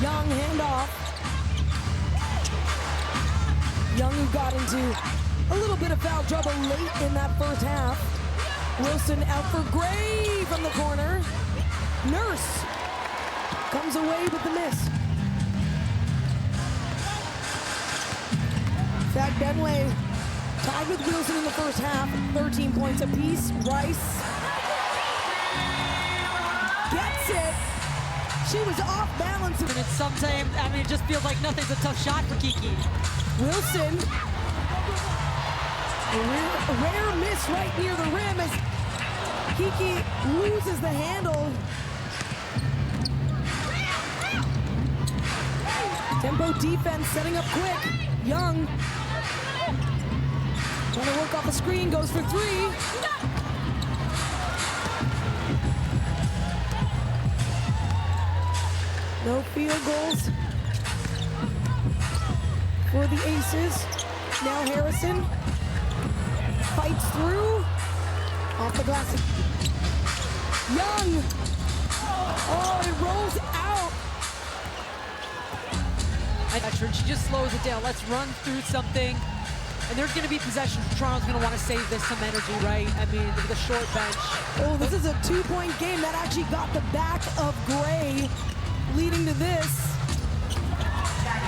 Young handoff. Young, who got into a little bit of foul trouble late in that first half. Wilson out for Gray from the corner. Nurse comes away with the miss. Zach Benway tied with Wilson in the first half, 13 points apiece. Rice gets it. She was off balance. And it's sometimes, I mean, it just feels like nothing's a tough shot for Kiki. Wilson, a rare miss right near the rim as Kiki loses the handle. Tempo defense setting up quick. Young trying to work off a screen, goes for three. No field goals for the Aces. Now Harrison fights through. Off the glass. Young. Oh, it rolls out. She just slows it down. Let's run through something. And there's going to be possessions. Toronto's going to want to save this some energy, right? I mean, the short bench. Oh, this is a two-point game that actually got the back of Gray, leading to this.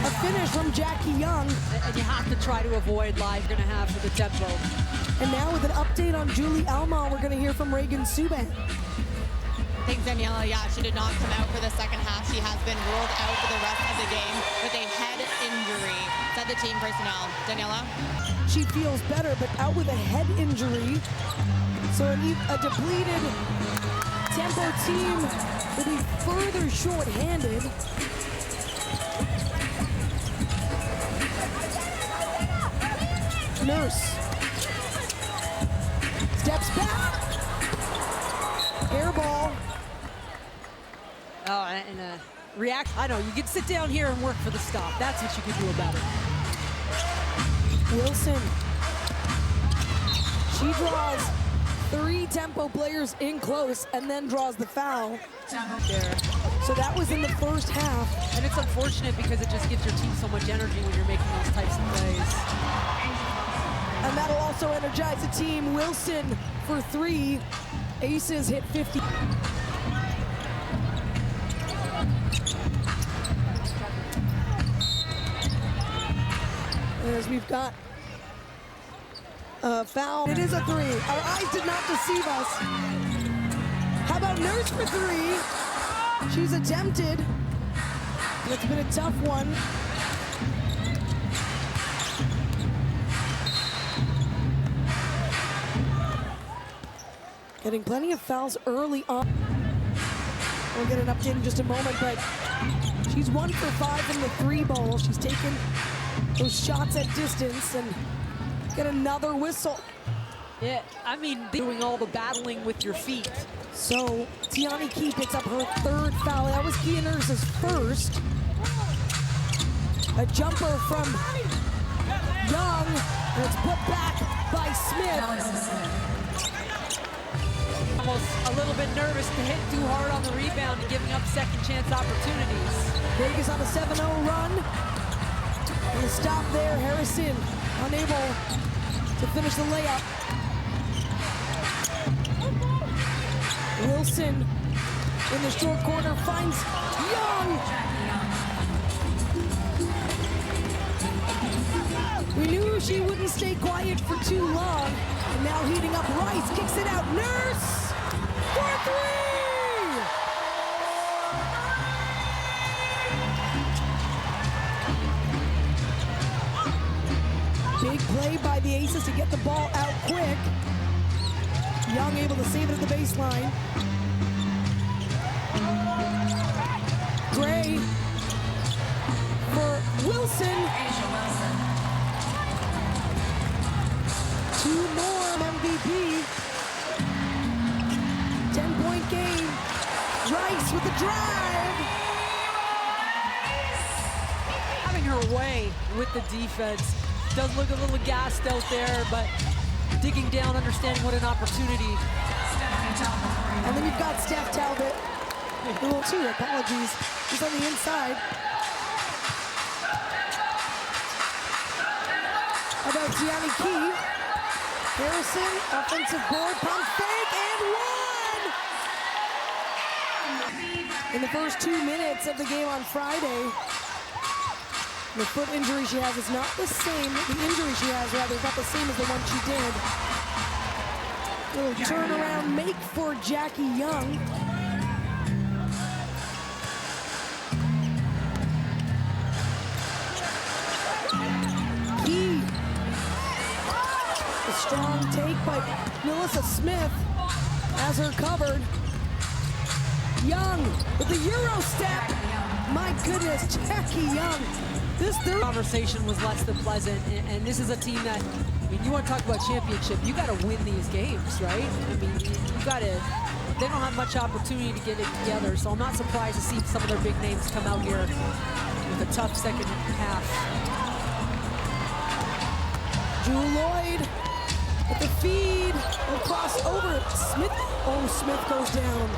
A finish from Jackie Young. And you have to try to avoid live you're going to have for the tempo. And now with an update on Julie Elma, we're going to hear from Reagan Subban. I think Daniela, she did not come out for the second half. She has been ruled out for the rest of the game with a head injury. Said the team personnel. Daniela? She feels better, but out with a head injury. So a depleted tempo team will be further short-handed. Nurse steps back. Air ball. Oh, and react. I know, you can sit down here and work for the stop. That's what you can do about it. Wilson. She draws three tempo players in close and then draws the foul. There. So that was in the first half. And it's unfortunate because it just gives your team so much energy when you're making those types of plays. And that'll also energize the team. Wilson for three. Aces hit 50. As we've got a foul. It is a three. Our eyes did not deceive us. How about Nurse for three? She's attempted. It's been a tough one. Getting plenty of fouls early on. We'll get an update in just a moment, but she's 1 for 5 from the three ball. She's taken those shots at distance and get another whistle. Yeah, I mean, doing all the battling with your feet. So Tiani Key picks up her third foul. That was Kia Nurse's first. A jumper from Young, and it's put back by Smith. Almost a little bit nervous to hit too hard on the rebound and giving up second chance opportunities. Vegas on a 7-0 run. And a stop there, Harrison unable to finish the layup. Wilson in the short corner finds Young. We knew she wouldn't stay quiet for too long. And now heating up, Rice kicks it out. Nurse for three! Big play by the Aces to get the ball out quick. Young able to save it at the baseline. Gray for Wilson. Two more MVP. 10-point game. Rice with the drive. Having her way with the defense. Does look a little gassed out there, but digging down, understanding what an opportunity. And then you've got Steph Talbot Little two, apologies. He's on the inside. How about Gianni Key? Harrison, offensive board, pump fake, and one! In the first 2 minutes of the game on Friday, the foot injury she has is not the same. The injury she has, rather, is not the same as the one she did. Little turnaround make for Jackie Young. Key. A strong take by Melissa Smith has her covered. Young with the Euro step. My goodness, Jackie Young. This third conversation was less than pleasant, and this is a team that, I mean, you want to talk about championship, you got to win these games, right? I mean, you got to, they don't have much opportunity to get it together, so I'm not surprised to see some of their big names come out here with a tough second half. Drew Lloyd with the feed, will cross over. Smith, oh, Smith goes down.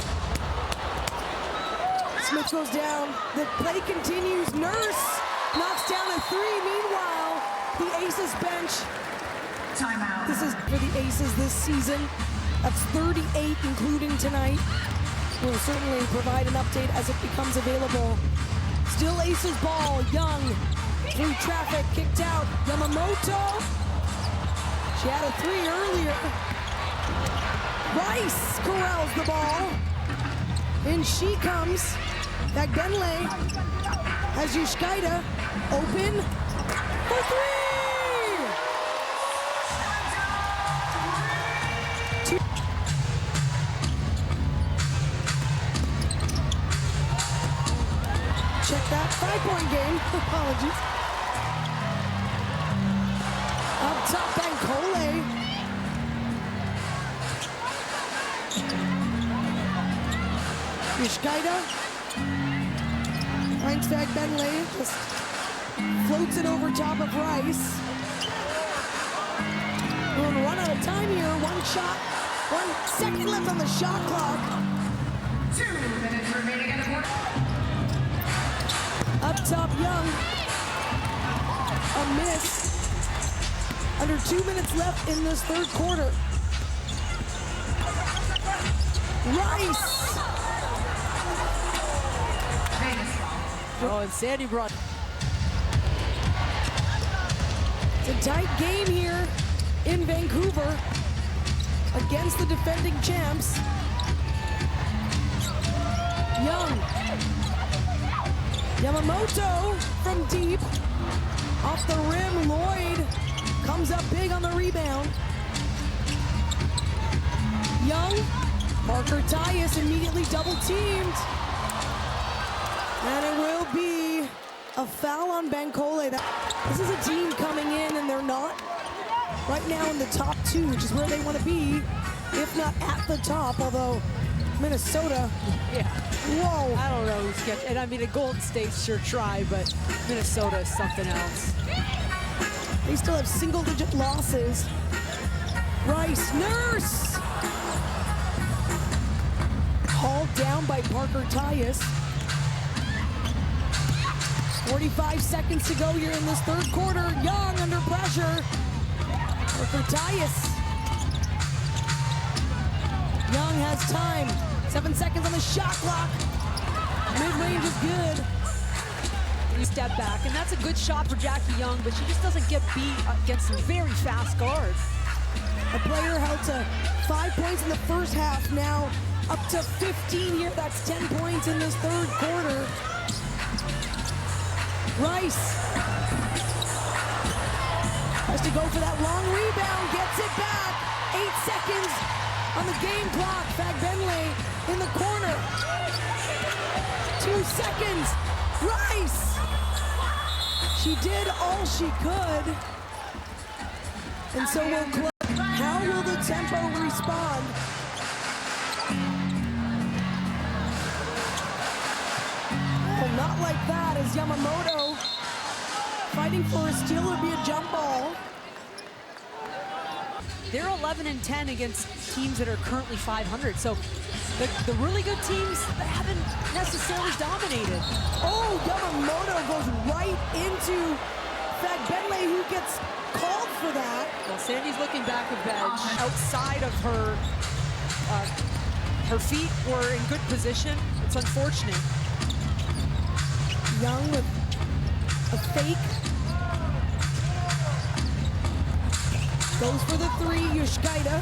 Smith goes down, the play continues, Nurse knocks down a three. Meanwhile, the Aces bench. Timeout. This is for the Aces this season. That's 38, including tonight. We'll certainly provide an update as it becomes available. Still Aces ball, Young, through traffic, kicked out. Yamamoto, she had a three earlier. Rice corrals the ball. In she comes. Bagbenle has Yushkaida open for three! Check that, 5-point game, apologies. Up top, Bankole. Yushkaida finds Bagbenle, just floats it over top of Rice. We're gonna run out of time here. 1 shot, 1 second left on the shot clock. 2 minutes remaining in the quarter. Up top, Young. A miss. Under 2 minutes left in this third quarter. Rice. Oh, and Sandy brought. It's a tight game here in Vancouver against the defending champs. Young. Yamamoto from deep. Off the rim, Lloyd comes up big on the rebound. Young, Parker Tyus immediately double teamed. And it will be a foul on Bankole. This is a team coming in and they're not right now in the top 2, which is where they want to be, if not at the top, although Minnesota. Yeah. Whoa. I don't know who's catching. And I mean, a Golden State sure try, but Minnesota is something else. They still have single-digit losses. Rice, Nurse! Hauled down by Parker Tyus. 45 seconds to go here in this third quarter. Young under pressure. Parker Tyus. Young has time. 7 seconds on the shot clock. Mid-range is good. You step back, and that's a good shot for Jackie Young, but she just doesn't get beat against some very fast guards. A player held to 5 points in the first half, now up to 15 here. That's 10 points in this third quarter. Rice has to go for that long rebound, gets it back. 8 seconds on the game clock. Bagbenle in the corner. 2 seconds. Rice! She did all she could. And so will close. How will the tempo respond? Well, not like that, as Yamamoto fighting for a steal. Would be a jump ball. They're 11-10 against teams that are currently 500. So the really good teams, they haven't necessarily dominated. Oh, Yamamoto goes right into Benley, who gets called for that. Well, Sandy's looking back of edge. Outside of her, her feet were in good position. It's unfortunate. Young with a fake. Goes for the three, Yushkaita.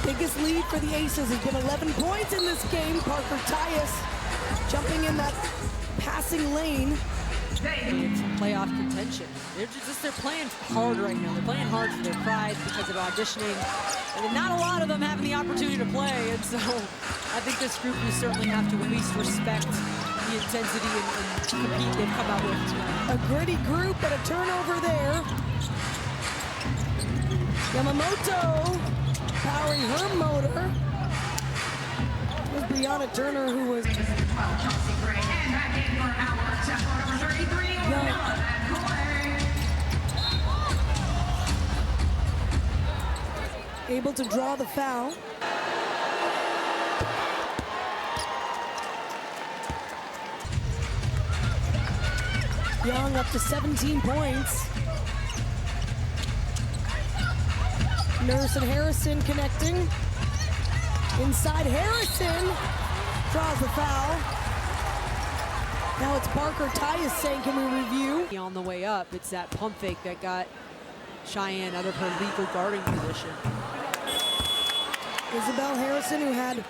Biggest lead for the Aces has been 11 points in this game. Parker Tyus jumping in that passing lane. From playoff contention. They're playing hard right now. They're playing hard for their pride because of auditioning. And not a lot of them having the opportunity to play. And so I think this group, you certainly have to at least respect the intensity and compete they've come out with tonight. A gritty group, but a turnover there. Yamamoto powering her motor. It was Brianna Turner who was Chelsea Gray, and back in for our tempo number 33, Young. able to draw the foul. Young up to 17 points. Nurse and Harrison connecting. Inside, Harrison draws the foul. Now it's Parker Tyus saying, can we review? On the way up, it's that pump fake that got Cheyenne out of her legal guarding position. Isabel Harrison, who had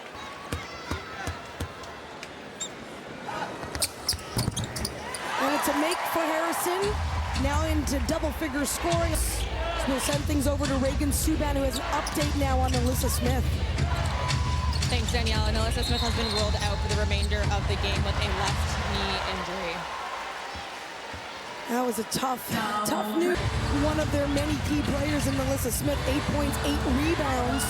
and it's a make for Harrison. Now into double-figure scoring. We'll send things over to Reagan Subban, who has an update now on Alyssa Smith. Thanks, Danielle. And Alyssa Smith has been ruled out for the remainder of the game with a left knee injury. That was a tough news. One of their many key players in Alyssa Smith, 8 points, 8 rebounds.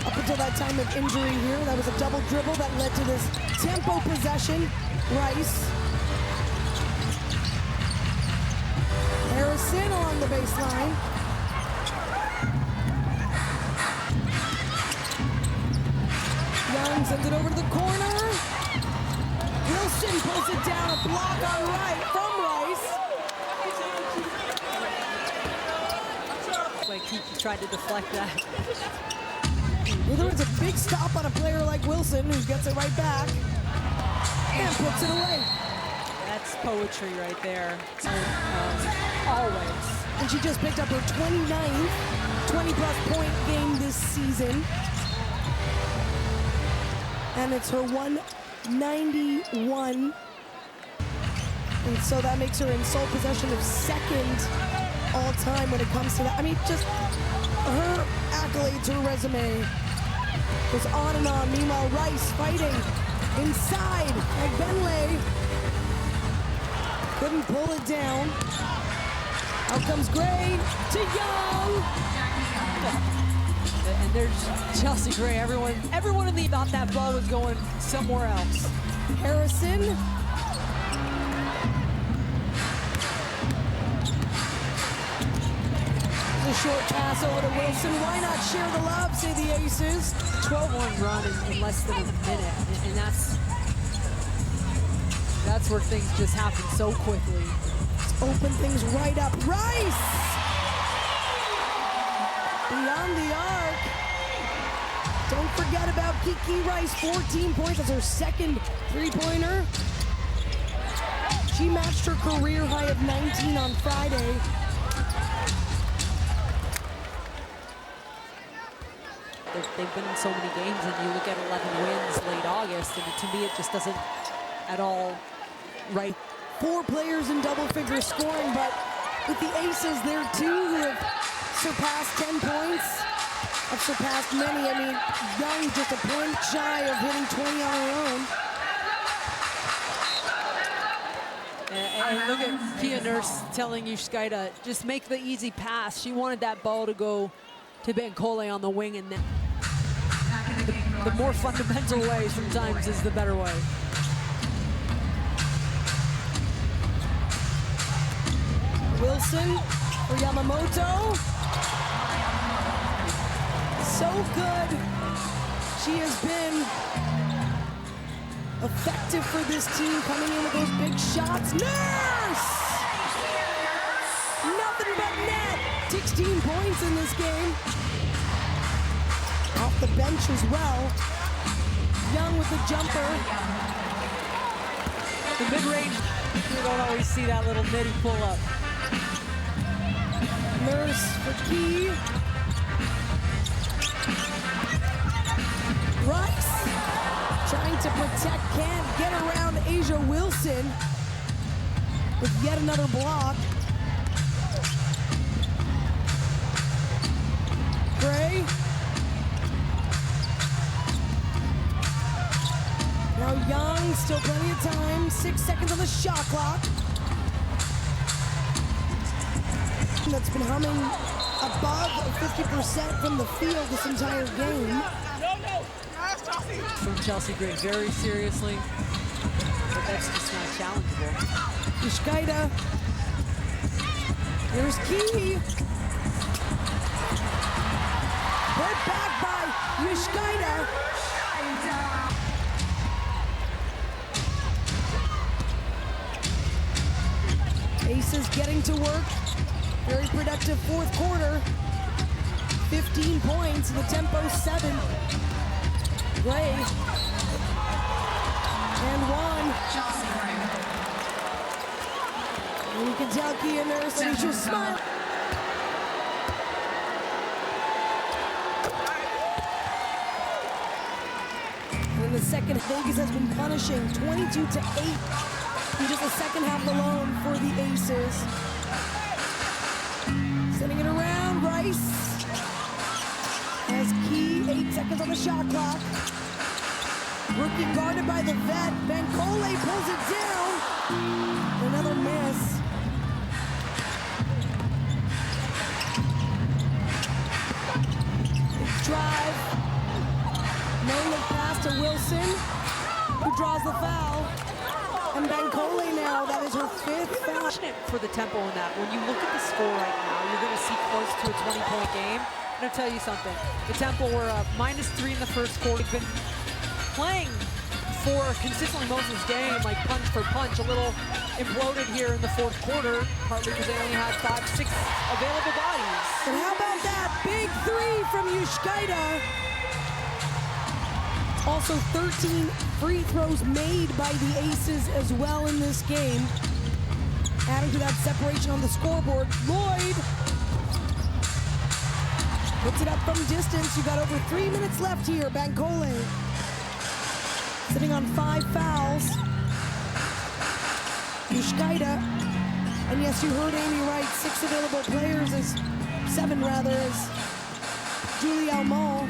Up until that time of injury here, that was a double dribble that led to this tempo possession. Rice. Harrison along the baseline. Young sends it over to the corner. Wilson pulls it down, a block on right from Rice. Like he tried to deflect that. In other words, a big stop on a player like Wilson, who gets it right back and puts it away. That's poetry right there. Always. And she just picked up her 29th 20-plus point game this season. And it's her 191. And so that makes her in sole possession of second all-time when it comes to that. I mean, just her accolades, her resume was on and on. Meanwhile, Rice fighting inside. And Benley couldn't pull it down. Out comes Gray to Young. And there's Chelsea Gray. Everyone in the thought that ball was going somewhere else. Harrison. The short pass over to Wilson. Why not share the love, say the Aces. 12-1 run in less than a minute. And that's where things just happen so quickly. Open things right up. Rice! Beyond the arc. Don't forget about Kiki Rice, 14 points. That's her second three-pointer. She matched her career high of 19 on Friday. They've been in so many games, and you look at 11 wins late August, and to me it just doesn't at all right. 4 players in double-figure scoring, but with the Aces, there are 2 who have surpassed 10 points. Have surpassed many. I mean, Young just a point shy of hitting 20 on her own. And look at Kia Nurse telling Yushkaita, just make the easy pass. She wanted that ball to go to Bankole on the wing, and then the more fundamental way sometimes is the better way. Wilson for Yamamoto. so good. She has been effective for this team, coming in with those big shots. Nurse! Nothing but net. 16 points in this game. Off the bench as well. Young with the jumper. The mid-range, you don't always see that little nitty pull-up. Nurse for Key. Rice trying to protect, can't get around Asia Wilson with yet another block. Gray. Now Young, still plenty of time. 6 seconds on the shot clock. That's been humming above 50% from the field this entire game. From Chelsea Gray very seriously, but that's just not challengeable. Yushkaida. Here's Key. Put back by Yushkaida. Aces getting to work. Very productive fourth quarter. 15 points, the tempo 7. Gray. And 1. And you can tell Kia Nurse that he's just smiling. In the second, Vegas has been punishing 22-8 in just the second half alone for the Aces. Sending it around, Rice. Has Key, 8 seconds on the shot clock. Rookie guarded by the vet. Van Cole pulls it down. Another miss. Drive. No look pass to Wilson, who draws the foul. And Bancole now, that is her 5th foul. For the tempo in that, when you look at the score right now, you're going to see close to a 20-point game. I'm going to tell you something. The tempo were -3 in the first quarter. Been playing for consistently most of this game, like punch for punch. A little imploded here in the fourth quarter, partly because they only had 5-6 available bodies. And how about that big 3 from Yushkaida? Also 13 free throws made by the Aces as well in this game. Adding to that separation on the scoreboard. Lloyd puts it up from distance. You got over 3 minutes left here. Bancole sitting on 5 fouls. Yushkaida, and yes, you heard Amy right, 6 available players, 7 rather, as Julie Almond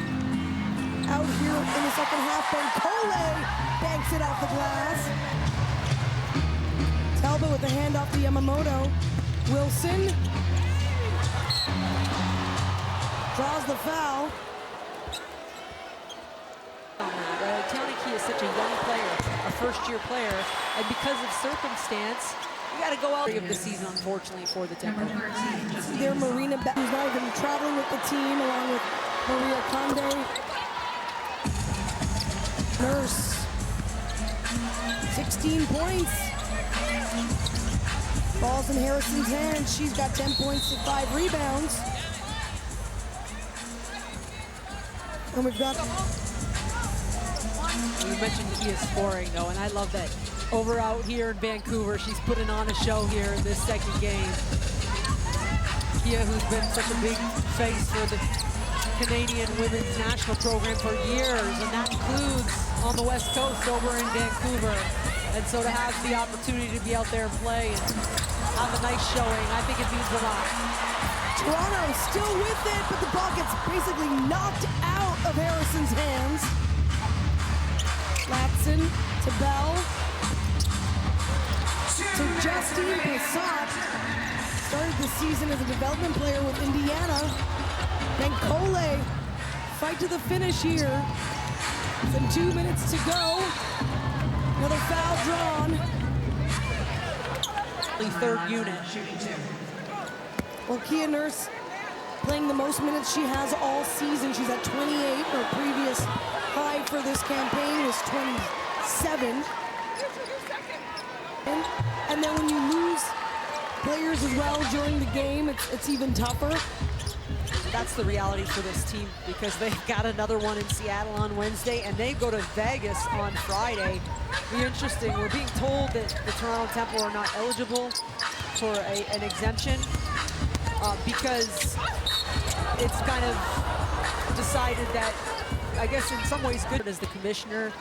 out here in the second half. Bancole banks it off the glass. Talbot with the handoff to Yamamoto. Wilson draws the foul. County Key is such a young player, a first-year player, and because of circumstance, you got to go out of the season, unfortunately, for the Temple. There, Marina, who's now been traveling with the team, along with Maria Conde. Nurse, 16 points. Ball's in Harrison's hands. She's got 10 points and 5 rebounds. And we've got... You mentioned Kia scoring, though, and I love that. Over out here in Vancouver, she's putting on a show here in this second game. Kia, who's been such a big face for the Canadian women's national program for years, and that includes on the West Coast over in Vancouver. And so to have the opportunity to be out there and play and have a nice showing, I think it means a lot. Toronto still with it, but the ball gets basically knocked out of Harrison's hands. Latson to Bell. To Justine Passat. Started the season as a development player with Indiana. Bancole, fight to the finish here. Some 2 minutes to go. Another foul drawn. The third unit. Well, Kia Nurse playing the most minutes she has all season. She's at 28. Her previous high for this campaign was 27. And then when you lose players as well during the game, it's even tougher. That's the reality for this team, because they've got another one in Seattle on Wednesday, and they go to Vegas on Friday. Be interesting. We're being told that the Toronto Temple are not eligible for an exemption because it's kind of decided that, I guess in some ways good, as the commissioner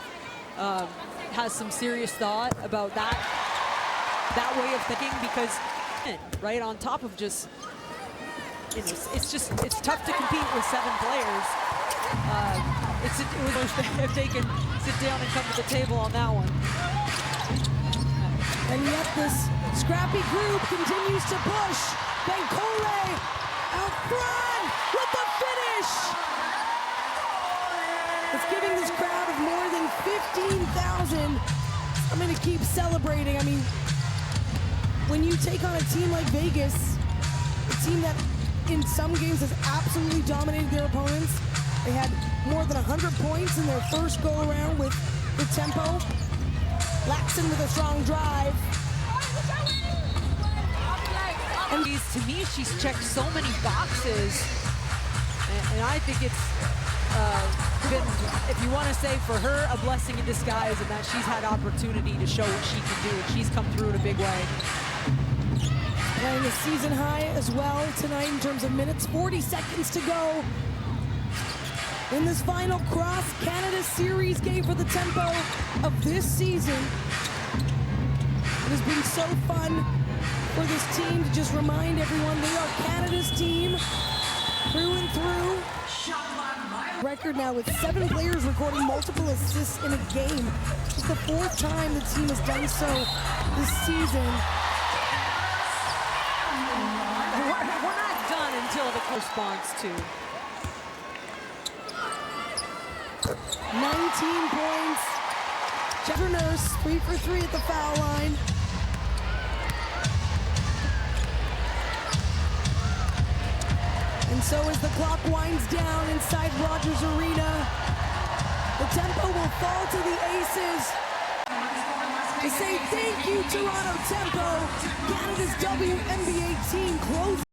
has some serious thought about that way of thinking, because right on top of just, you know, it's tough to compete with 7 players. It was if they can sit down and come to the table on that one. And yet this scrappy group continues to push. Benkole out front with the finish. It's giving this crowd of more than 15,000. I'm going to keep celebrating. I mean, when you take on a team like Vegas, a team that in some games has absolutely dominated their opponents. They had more than 100 points in their first go-around with the tempo. Laxon with a strong drive. And to me, she's checked so many boxes, and I think it's been, if you want to say for her, a blessing in disguise, in that she's had opportunity to show what she can do, and she's come through in a big way. Playing a season high as well tonight in terms of minutes. 40 seconds to go in this final cross-Canada series game for the tempo of this season. It has been so fun for this team to just remind everyone they are Canada's team through and through. Record now with 7 players recording multiple assists in a game. It's the 4th time the team has done so this season. We're not done until the response to 19 points. Jennifer Nurse, 3 for 3 at the foul line. And so as the clock winds down inside Rogers Arena, the tempo will fall to the Aces to say thank you, Toronto Tempo, Canada's WNBA team closing.